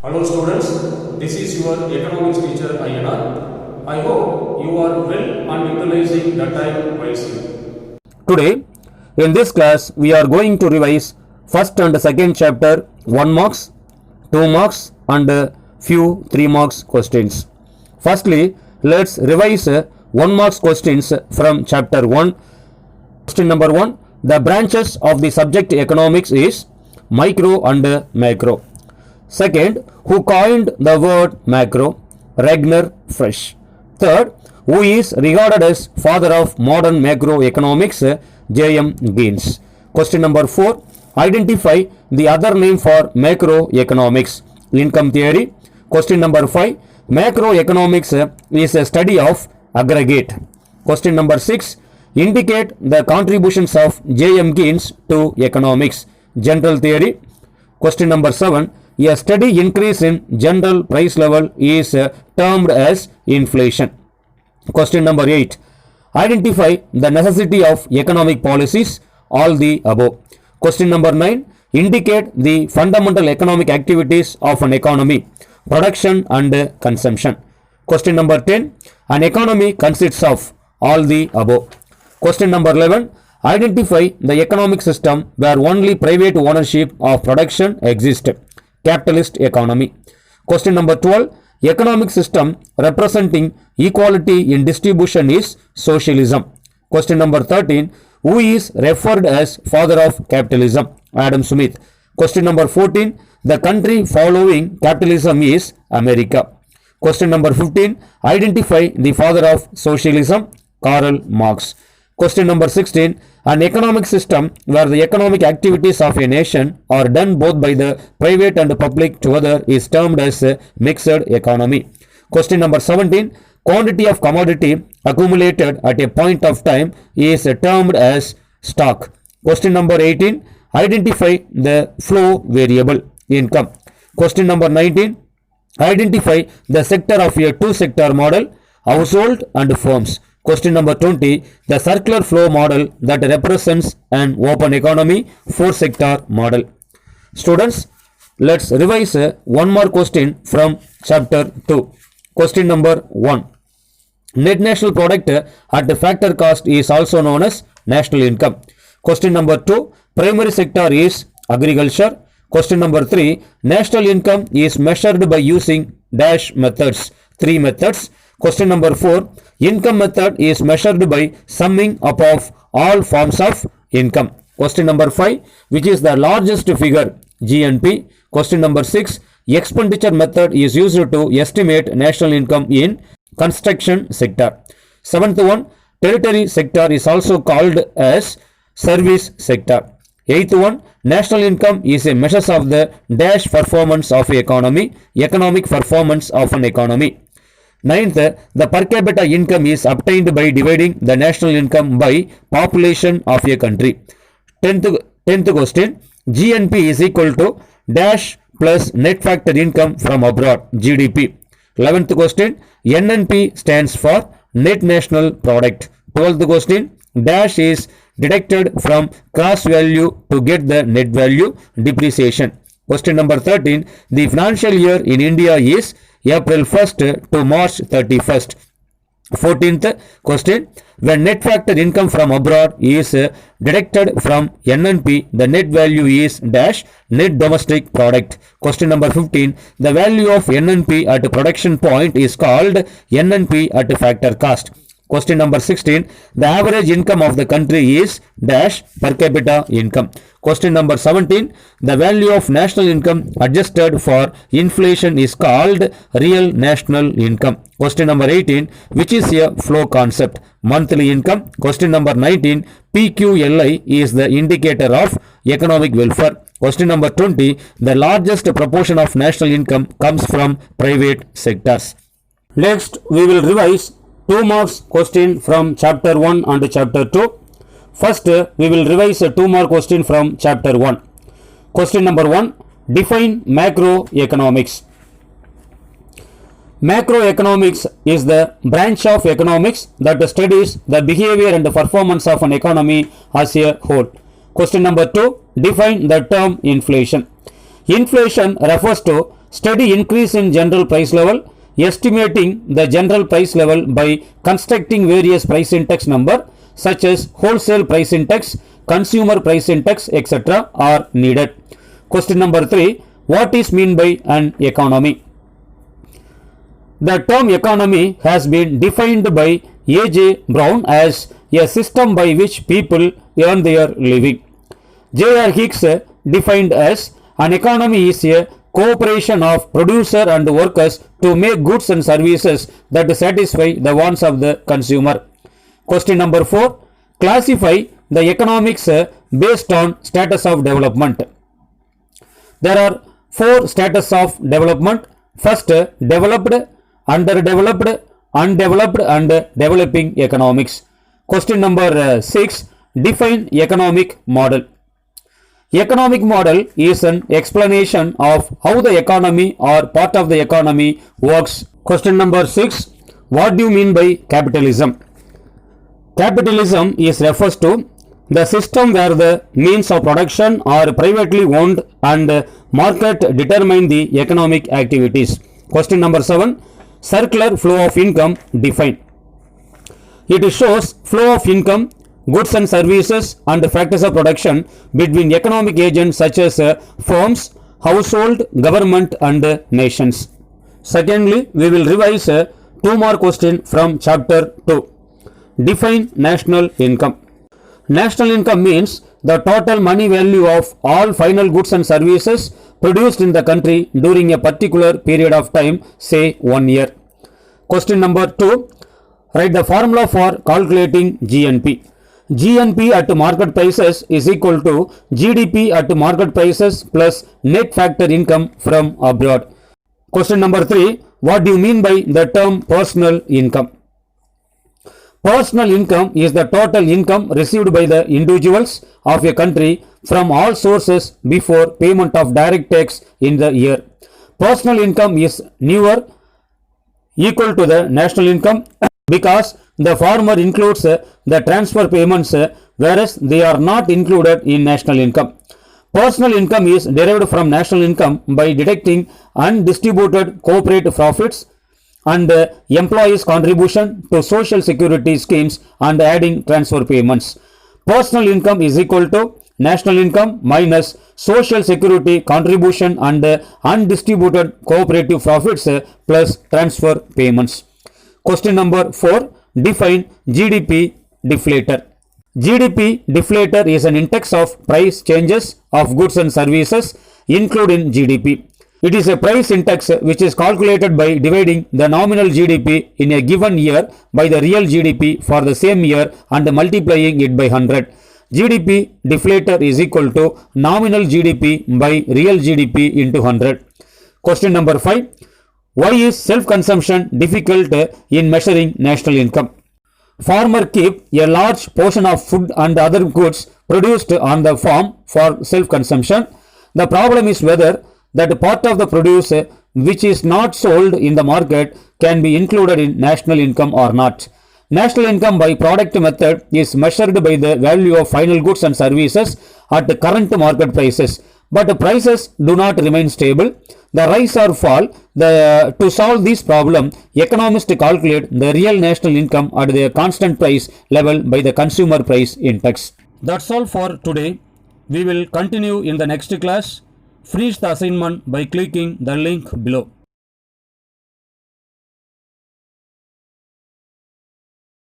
Hello students, this is your economics teacher INR. I hope you are well and utilizing the time wisely. Today, in this class, we are going to revise first and second chapter 1 marks, 2 marks and few 3 marks questions. Firstly, let's revise 1 marks questions from chapter 1. Question number 1. The branches of the subject economics is micro and macro. Second, who coined the word macro? Ragnar Fresh. Third, who is regarded as father of modern macroeconomics? J.M. Keynes. Question number 4. Identify the other name for macroeconomics. Income theory. Question number 5. Macroeconomics is a study of aggregate. Question number 6. Indicate the contributions of J.M. Keynes to economics. General theory. Question number 7. A steady increase in general price level is termed as inflation. Question number 8. Identify the necessity of economic policies. All the above. Question number 9. Indicate the fundamental economic activities of an economy. Production and consumption. Question number 10. An economy consists of all the above. Question number 11. Identify the economic system where only private ownership of production exists. Capitalist economy. Question number 12. Economic system representing equality in distribution is socialism. Question number 13. Who is referred as father of capitalism? Adam Smith. Question number 14. The country following capitalism is America. Question number 15. Identify the father of socialism. Karl Marx. Question number 16. An economic system where the economic activities of a nation are done both by the private and the public together is termed as a mixed economy. Question number 17. Quantity of commodity accumulated at a point of time is termed as stock. Question number 18. Identify the flow variable, income. Question number 19. Identify the sector of a two-sector model, household and firms. Question number 20. The circular flow model that represents an open economy, four-sector model. Students, let's revise one more question from chapter 2. Question number 1. Net national product at the factor cost is also known as national income. Question number 2. Primary sector is agriculture. Question number 3. National income is measured by using dash methods. 3 methods. Question number 4. Income method is measured by summing up of all forms of income. Question number 5. Which is the largest figure? GNP. Question number 6. Expenditure method is used to estimate national income in construction sector. 7th one. Territory sector is also called as service sector. 8th one. National income is a measure of the dash performance of economy, economic performance of an economy. 9th, the per capita income is obtained by dividing the national income by population of a country. 10th question, GNP is equal to dash plus net factor income from abroad, GDP. 11th question, NNP stands for net national product. 12th question, dash is deducted from cross value to get the net value, depreciation. Question number 13, the financial year in India is April 1st to March 31st. 14th question, when net factor income from abroad is deducted from NNP, the net value is dash net domestic product. Question number 15, the value of NNP at production point is called NNP at factor cost. Question number 16, the average income of the country is dash per capita income. Question number 17, the value of national income adjusted for inflation is called real national income. Question number 18, which is a flow concept? Monthly income. Question number 19, PQLI is the indicator of economic welfare. Question number 20, the largest proportion of national income comes from private sectors. Next, we will revise 2 marks question from chapter 1 and chapter 2. First, we will revise 2 more question from chapter 1. Question number 1. Define macroeconomics. Macroeconomics is the branch of economics that studies the behavior and the performance of an economy as a whole. Question number 2. Define the term inflation. Inflation refers to steady increase in general price level, estimating the general price level by constructing various price index number such as wholesale price index, consumer price index, etc. are needed. Question number 3. What is meant by an economy? The term economy has been defined by A.J. Brown as a system by which people earn their living. J.R. Hicks defined as an economy is a cooperation of producer and workers to make goods and services that satisfy the wants of the consumer. Question number 4. Classify the economics based on status of development. There are 4 status of development. First, developed, underdeveloped, undeveloped and developing economics. Question number 6. Define economic model. Economic model is an explanation of how the economy or part of the economy works. Question number 6. What do you mean by capitalism? Capitalism is refers to the system where the means of production are privately owned and market determine the economic activities. Question number 7. Circular flow of income defined. It shows flow of income, goods and services and factors of production between economic agents such as firms, household, government and nations. Secondly, we will revise 2 more questions from chapter 2. Define national income. National income means the total money value of all final goods and services produced in the country during a particular period of time, say 1 year. Question number 2. Write the formula for calculating GNP. GNP at market prices is equal to GDP at market prices plus net factor income from abroad. Question number 3. What do you mean by the term personal income? Personal income is the total income received by the individuals of a country from all sources before payment of direct tax in the year. Personal income is never equal to the national income because the former includes the transfer payments whereas they are not included in national income. Personal income is derived from national income by deducting undistributed corporate profits and employees' contribution to social security schemes and adding transfer payments. Personal income is equal to national income minus social security contribution and undistributed cooperative profits plus transfer payments. Question number 4. Define GDP deflator. GDP deflator is an index of price changes of goods and services including GDP. It is a price index which is calculated by dividing the nominal GDP in a given year by the real GDP for the same year and multiplying it by 100. GDP deflator is equal to nominal GDP by real GDP into 100. Question number 5. Why is self-consumption difficult in measuring national income? Farmers keep a large portion of food and other goods produced on the farm for self-consumption. The problem is whether that part of the produce which is not sold in the market can be included in national income or not. National income by product method is measured by the value of final goods and services at the current market prices, but the prices do not remain stable. The rise or fall. To solve this problem, economists calculate the real national income at the constant price level by the consumer price index. That's all for today. We will continue in the next class. Finish the assignment by clicking the link below.